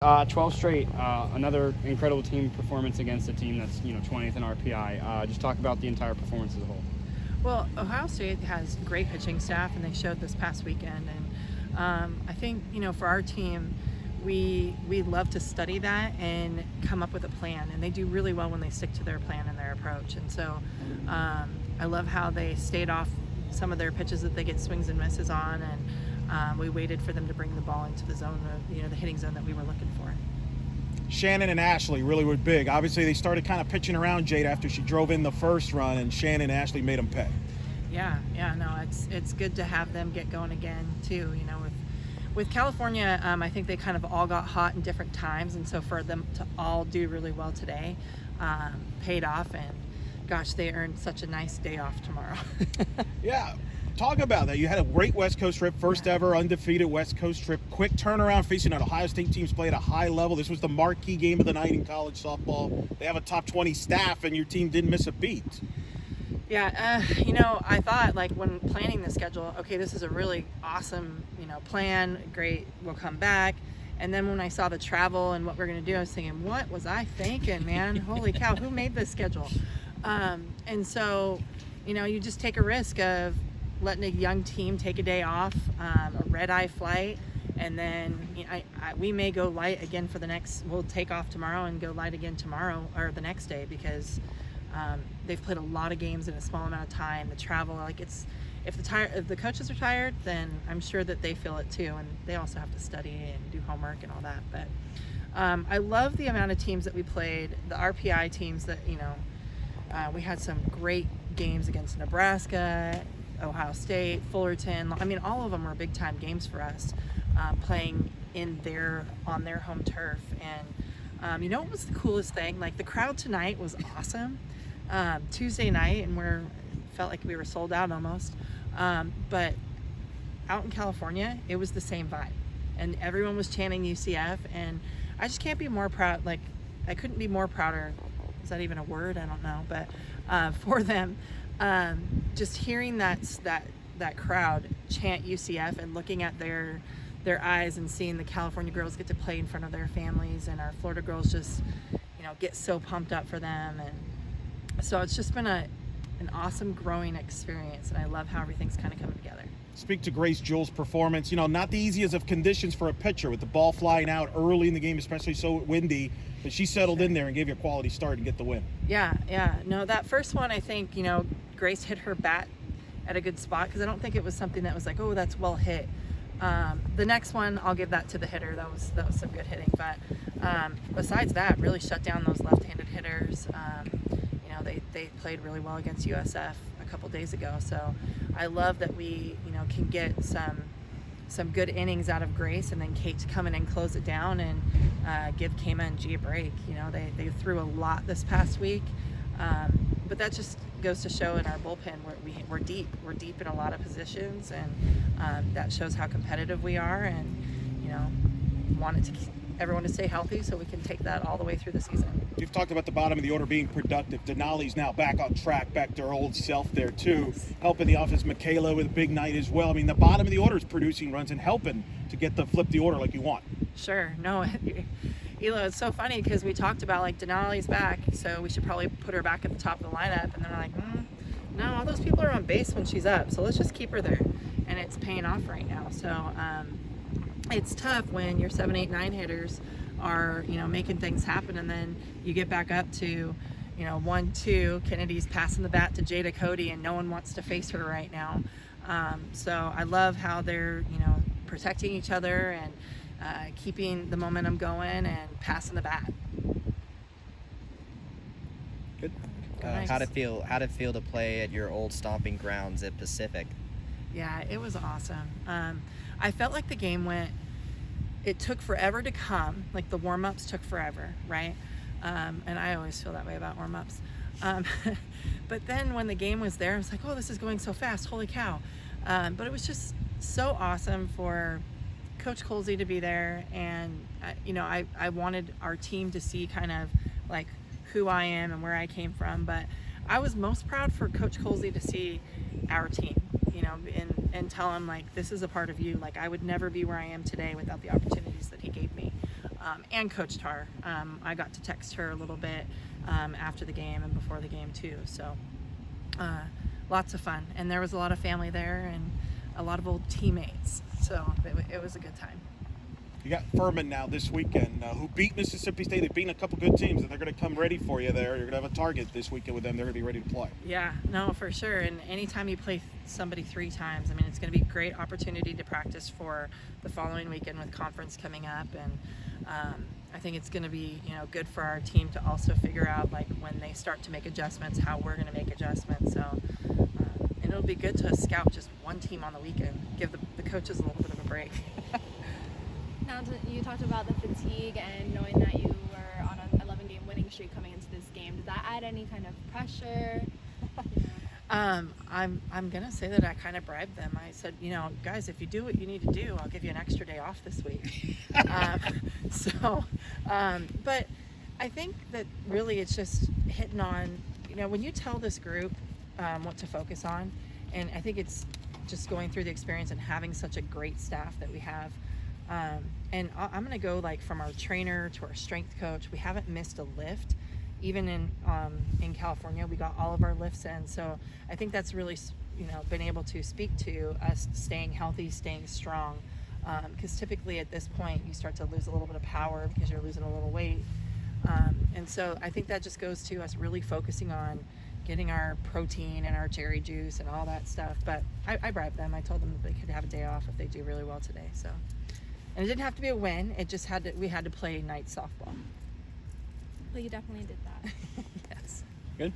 12 straight. Another incredible team performance against a team that's 20th in RPI. Just talk about the entire performance as a whole. Well, Ohio State has great pitching staff, and they showed this past weekend. And I think for our team, we love to study that and come up with a plan. And they do really well when they stick to their plan and their approach. And so I love how they stayed off some of their pitches that they get swings and misses on, and we waited for them to bring the ball into the zone, the hitting zone that we were looking for. Shannon and Ashley really were big. Obviously, they started kind of pitching around Jade after she drove in the first run, and Shannon and Ashley made them pay. Yeah, no, it's good to have them get going again too. With California, I think they kind of all got hot in different times, and so for them to all do really well today paid off. And gosh, they earned such a nice day off tomorrow. Yeah. Talk about that. You had a great West Coast trip, first ever undefeated West Coast trip. Quick turnaround facing an Ohio State teams play at a high level. This was the marquee game of the night in college softball. They have a top 20 staff, and your team didn't miss a beat. Yeah, I thought when planning the schedule, okay, this is a really awesome, plan, great, we'll come back. And then when I saw the travel and what we're going to do, I was thinking, what was I thinking, man? Holy cow, who made this schedule? And so, you just take a risk of letting a young team take a day off, a red-eye flight, and then we may go light again we'll take off tomorrow and go light again tomorrow or the next day, because they've played a lot of games in a small amount of time. The travel, if the coaches are tired, then I'm sure that they feel it too, and they also have to study and do homework and all that. But I love the amount of teams that we played, the RPI teams that, we had some great games against Nebraska, Ohio State, Fullerton. I mean, all of them were big time games for us, playing on their home turf. And what was the coolest thing? The crowd tonight was awesome. Tuesday night, and felt like we were sold out almost. But out in California, it was the same vibe, and everyone was chanting UCF. And I just can't be more proud. I couldn't be more prouder. Is that even a word? I don't know. But for them. Just hearing that crowd chant UCF and looking at their eyes and seeing the California girls get to play in front of their families, and our Florida girls just get so pumped up for them. And so it's just been an awesome growing experience, and I love how everything's kind of coming together. Speak to Grace Jewell's performance. Not the easiest of conditions for a pitcher, with the ball flying out early in the game, especially so windy, but she settled in there and gave you a quality start and get the win. Yeah. No, that first one, I think, Grace hit her bat at a good spot, because I don't think it was something that was oh, that's well hit. The next one, I'll give that to the hitter. That was some good hitting. But besides that, really shut down those left-handed hitters. They played really well against USF a couple days ago. So I love that we can get some good innings out of Grace, and then Kate to come in and close it down and give Kama and G a break. They threw a lot this past week, but that just goes to show in our bullpen we're deep. We're deep in a lot of positions, and that shows how competitive we are. And wanted everyone to stay healthy so we can take that all the way through the season. You've talked about the bottom of the order being productive. Denali's now back on track, back to her old self there too, helping the offense. Michaela with a big night as well. I mean, the bottom of the order is producing runs and helping to flip the order like you want. Sure. No, Elo, it's so funny because we talked about Denali's back, so we should probably put her back at the top of the lineup, and then we're no, all those people are on base when she's up, so let's just keep her there, and it's paying off right now. So it's tough when your 7, 8, 9 hitters are making things happen, and then you get back up to 1, 2. Kennedy's passing the bat to Jada Cody, and no one wants to face her right now. So I love how they're protecting each other and keeping the momentum going and passing the bat. Good. Nice. How'd it feel to play at your old stomping grounds at Pacific? Yeah, it was awesome. I felt like the game it took forever to come. The warm-ups took forever, right? And I always feel that way about warm-ups. But then when the game was there, I was like, oh, this is going so fast, holy cow. But it was just so awesome for Coach Colsey to be there, and I wanted our team to see kind of who I am and where I came from. But I was most proud for Coach Colsey to see our team, and tell him this is a part of you. I would never be where I am today without the opportunities that he gave me. and Coach Tar. I got to text her a little bit after the game and before the game too. So lots of fun, and there was a lot of family there and a lot of old teammates. So it was a good time. You got Furman now this weekend, who beat Mississippi State. They've beaten a couple good teams, and they're going to come ready for you there. You're going to have a target this weekend with them. They're going to be ready to play. Yeah, no, for sure. And anytime you play somebody 3 times, I mean, it's going to be a great opportunity to practice for the following weekend with conference coming up. And I think it's going to be, good for our team to also figure out, like, when they start to make adjustments, how we're going to make adjustments. So, and it'll be good to scout just one team on the weekend, give the coaches a little bit of a break. Now, you talked about the fatigue and knowing that you were on an 11-game winning streak coming into this game. Did that add any kind of pressure? I'm gonna say that I kind of bribed them. I said, guys, if you do what you need to do, I'll give you an extra day off this week. But I think that really it's just hitting on, when you tell this group what to focus on, and I think it's just going through the experience and having such a great staff that we have. And I'm going to go from our trainer to our strength coach. We haven't missed a lift. Even in California, we got all of our lifts in. So I think that's really, been able to speak to us staying healthy, staying strong. Because typically at this point, you start to lose a little bit of power because you're losing a little weight. And so I think that just goes to us really focusing on getting our protein and our cherry juice and all that stuff. But I bribed them. I told them that they could have a day off if they do really well today. So. And it didn't have to be a win. It just we had to play night softball. Well, you definitely did that. Yes. Good.